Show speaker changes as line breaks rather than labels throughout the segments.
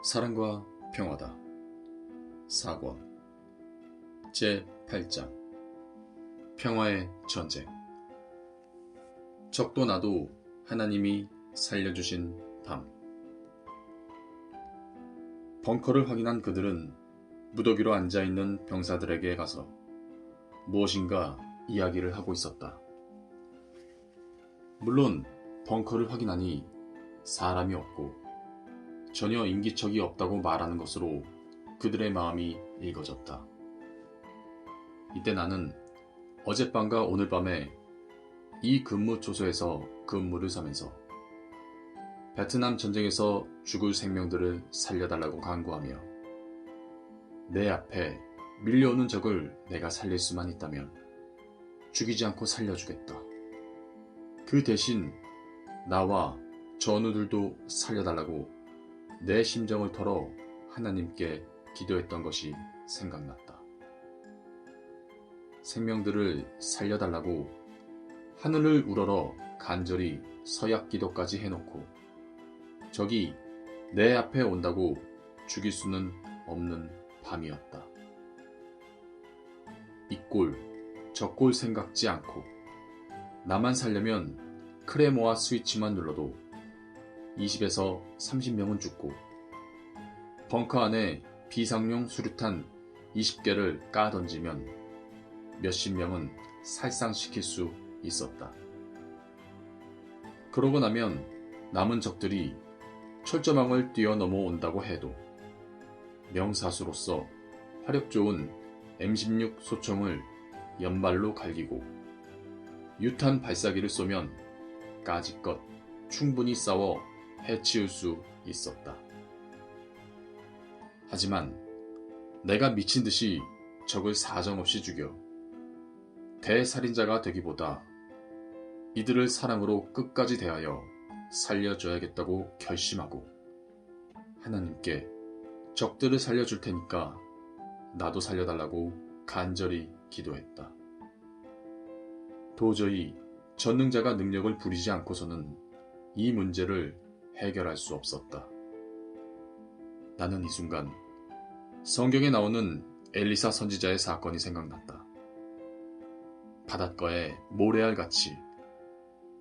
사랑과 평화다. 4권 제8장 평화의 전쟁. 적도 나도 하나님이 살려주신 밤. 벙커를 확인한 그들은 무더기로 앉아있는 병사들에게 가서 무엇인가 이야기를 하고 있었다. 물론 벙커를 확인하니 사람이 없고 전혀 인기척이 없다고 말하는 것으로 그들의 마음이 읽어졌다. 이때 나는 어젯밤과 오늘 밤에 이 근무 초소에서 근무를 서면서 베트남 전쟁에서 죽을 생명들을 살려달라고 간구하며 내 앞에 밀려오는 적을 내가 살릴 수만 있다면 죽이지 않고 살려주겠다. 그 대신 나와 전우들도 살려달라고 내 심정을 털어 하나님께 기도했던 것이 생각났다. 생명들을 살려달라고 하늘을 우러러 간절히 서약 기도까지 해놓고 적이 내 앞에 온다고 죽일 수는 없는 밤이었다. 이 꼴, 저 꼴 생각지 않고 나만 살려면 크레모와 스위치만 눌러도 20에서 30명은 죽고 벙커 안에 비상용 수류탄 20개를 까던지면 몇십 명은 살상시킬 수 있었다. 그러고 나면 남은 적들이 철조망을 뛰어넘어 온다고 해도 명사수로서 화력 좋은 M16 소총을 연발로 갈기고 유탄 발사기를 쏘면 까짓것 충분히 싸워 해치울 수 있었다. 하지만 내가 미친 듯이 적을 사정없이 죽여 대살인자가 되기보다 이들을 사랑으로 끝까지 대하여 살려줘야겠다고 결심하고 하나님께 적들을 살려줄 테니까 나도 살려달라고 간절히 기도했다. 도저히 전능자가 능력을 부리지 않고서는 이 문제를 해결할 수 없었다. 나는 이 순간 성경에 나오는 엘리사 선지자의 사건이 생각났다. 바닷가에 모래알같이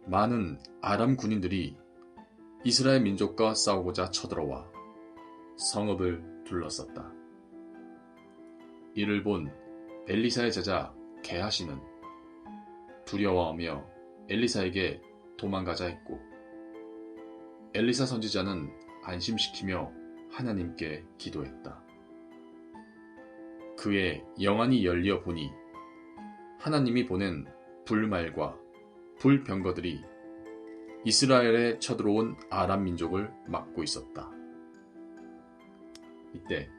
많은 아람 군인들이 이스라엘 민족과 싸우고자 쳐들어와 성읍을 둘러쌌다. 이를 본 엘리사의 제자 게하시는 두려워하며 엘리사에게 도망가자 했고 엘리사 선지자는 안심시키며 하나님께 기도했다. 그의 영안이 열려 보니 하나님이 보낸 불말과 불병거들이 이스라엘에 쳐들어온 아람 민족을 막고 있었다. 이때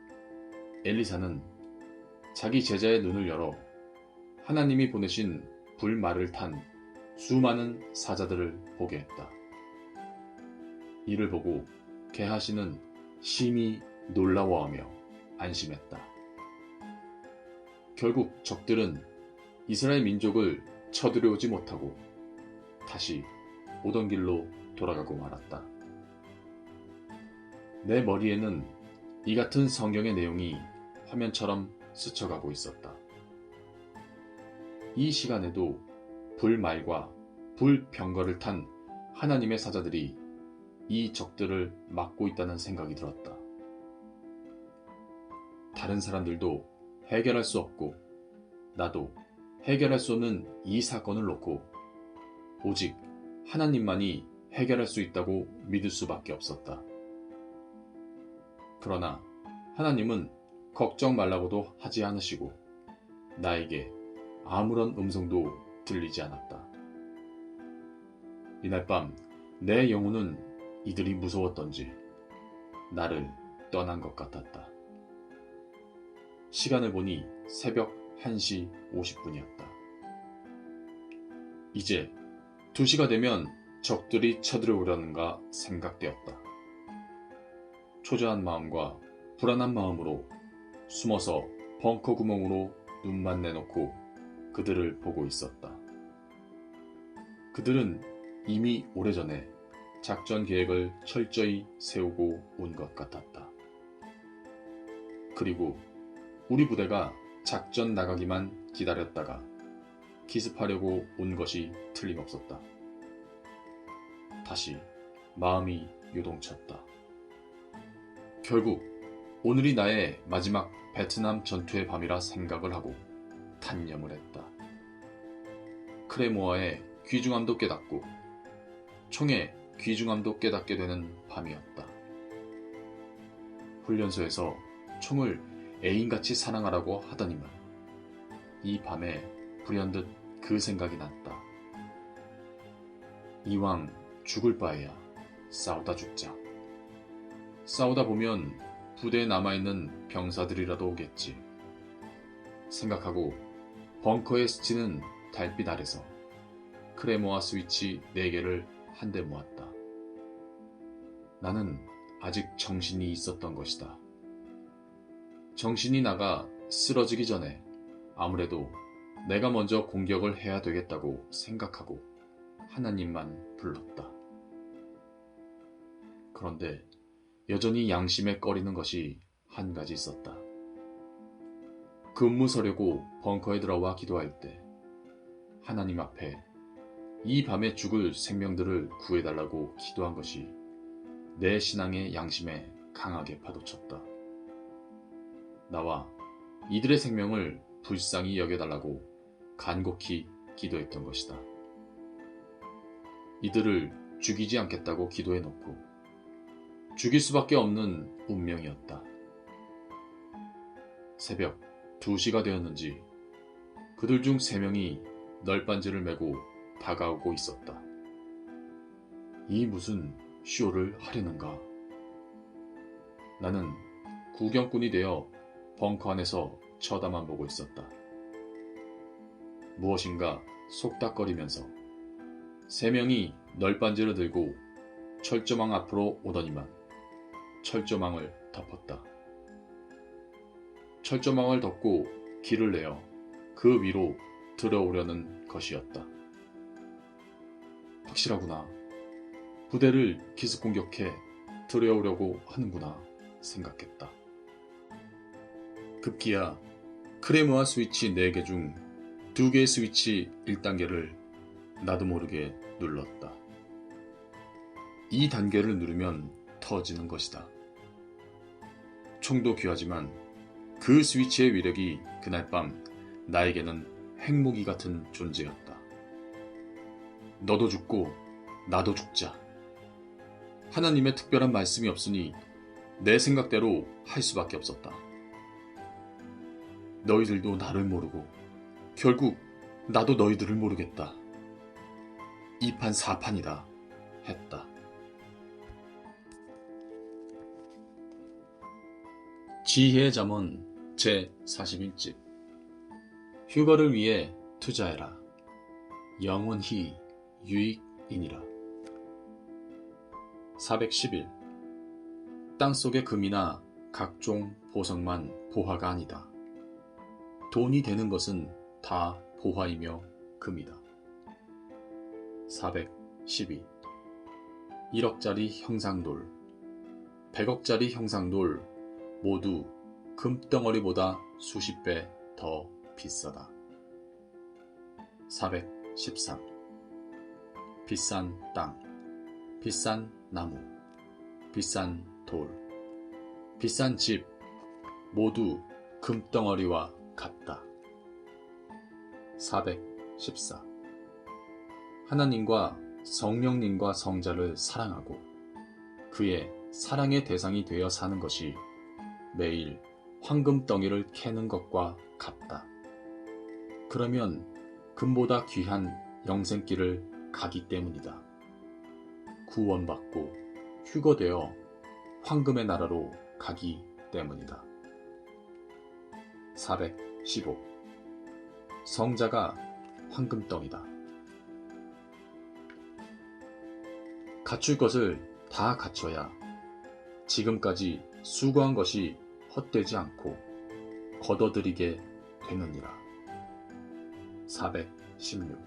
엘리사는 자기 제자의 눈을 열어 하나님이 보내신 불말을 탄 수많은 사자들을 보게 했다. 이를 보고 게하시는 심히 놀라워하며 안심했다. 결국 적들은 이스라엘 민족을 쳐들여오지 못하고 다시 오던 길로 돌아가고 말았다. 내 머리에는 이 같은 성경의 내용이 화면처럼 스쳐가고 있었다. 이 시간에도 불말과 불병거를 탄 하나님의 사자들이 이 적들을 막고 있다는 생각이 들었다. 다른 사람들도 해결할 수 없고 나도 해결할 수 없는 이 사건을 놓고 오직 하나님만이 해결할 수 있다고 믿을 수밖에 없었다. 그러나 하나님은 걱정 말라고도 하지 않으시고 나에게 아무런 음성도 들리지 않았다. 이날 밤 내 영혼은 이들이 무서웠던지 나를 떠난 것 같았다. 시간을 보니 새벽 1시 50분이었다. 이제 2시가 되면 적들이 쳐들어오려는가 생각되었다. 초조한 마음과 불안한 마음으로 숨어서 벙커 구멍으로 눈만 내놓고 그들을 보고 있었다. 그들은 이미 오래전에 작전 계획을 철저히 세우고 온 것 같았다. 그리고 우리 부대가 작전 나가기만 기다렸다가 기습하려고 온 것이 틀림없었다. 다시 마음이 요동쳤다. 결국 오늘이 나의 마지막 베트남 전투의 밤이라 생각을 하고 단념을 했다. 크레모아의 귀중함도 깨닫고 총의 귀중함도 깨닫게 되는 밤이었다. 훈련소에서 총을 애인같이 사랑하라고 하더니만 이 밤에 불현듯 그 생각이 났다. 이왕 죽을 바에야 싸우다 죽자. 싸우다 보면 부대에 남아있는 병사들이라도 오겠지. 생각하고 벙커에 스치는 달빛 아래서 크레모아 스위치 4개를 한데 모았다. 나는 아직 정신이 있었던 것이다. 정신이 나가 쓰러지기 전에 아무래도 내가 먼저 공격을 해야 되겠다고 생각하고 하나님만 불렀다. 그런데 여전히 양심에 꺼리는 것이 한 가지 있었다. 근무 서려고 벙커에 들어와 기도할 때 하나님 앞에 이 밤에 죽을 생명들을 구해달라고 기도한 것이 내 신앙의 양심에 강하게 파도쳤다. 나와 이들의 생명을 불쌍히 여겨달라고 간곡히 기도했던 것이다. 이들을 죽이지 않겠다고 기도해놓고 죽일 수밖에 없는 운명이었다. 새벽 2시가 되었는지 그들 중 3명이 널빤지를 메고 다가오고 있었다. 이 무슨 쇼를 하려는가? 나는 구경꾼이 되어 벙커 안에서 쳐다만 보고 있었다. 무엇인가 속닥거리면서 3명이 널빤지를 들고 철조망 앞으로 오더니만 철조망을 덮었다. 철조망을 덮고 길을 내어 그 위로 들어오려는 것이었다. 확실하구나. 부대를 기습 공격해 들어오려고 하는구나 생각했다. 급기야 크레모아 스위치 4개 중 2개의 스위치 1단계를 나도 모르게 눌렀다. 이 단계를 누르면 터지는 것이다. 총도 귀하지만 그 스위치의 위력이 그날 밤 나에게는 핵무기 같은 존재였다. 너도 죽고 나도 죽자. 하나님의 특별한 말씀이 없으니 내 생각대로 할 수밖에 없었다. 너희들도 나를 모르고 결국 나도 너희들을 모르겠다. 2판 4판이다 했다. 지혜의 잠언 제41집 휴거를 위해 투자해라. 영원히 유익이니라. 411 땅속의 금이나 각종 보석만 보화가 아니다. 돈이 되는 것은 다 보화이며 금이다. 412 1억짜리 형상돌, 100억짜리 형상돌 모두 금덩어리보다 수십 배 더 비싸다. 413 비싼 땅, 비싼 나무, 비싼 돌, 비싼 집 모두 금덩어리와 같다. 414 하나님과 성령님과 성자를 사랑하고 그의 사랑의 대상이 되어 사는 것이 매일 황금덩이를 캐는 것과 같다. 그러면 금보다 귀한 영생길을 가기 때문이다. 구원받고 휴거되어 황금의 나라로 가기 때문이다. 415 성자가 황금덩이다. 갖출 것을 다 갖춰야 지금까지 수고한 것이 헛되지 않고 거둬들이게 되느니라. 416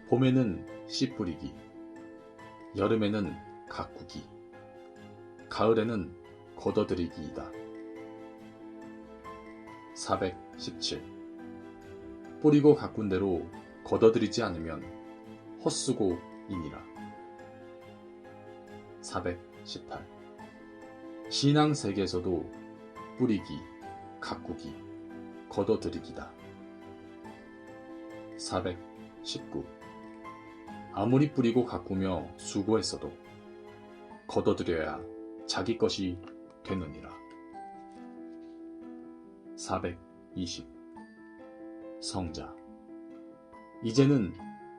봄에는 씨 뿌리기, 여름에는 가꾸기, 가을에는 거둬들이기이다. 417. 뿌리고 가꾼 대로 걷어들이지 않으면 헛수고이니라. 418. 신앙 세계에서도 뿌리기, 가꾸기, 걷어들이기다. 419. 아무리 뿌리고 가꾸며 수고했어도 걷어들여야 자기 것이 되느니라. 420. 성자. 이제는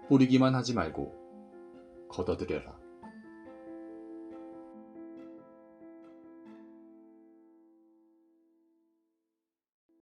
뿌리기만 하지 말고 걷어들여라.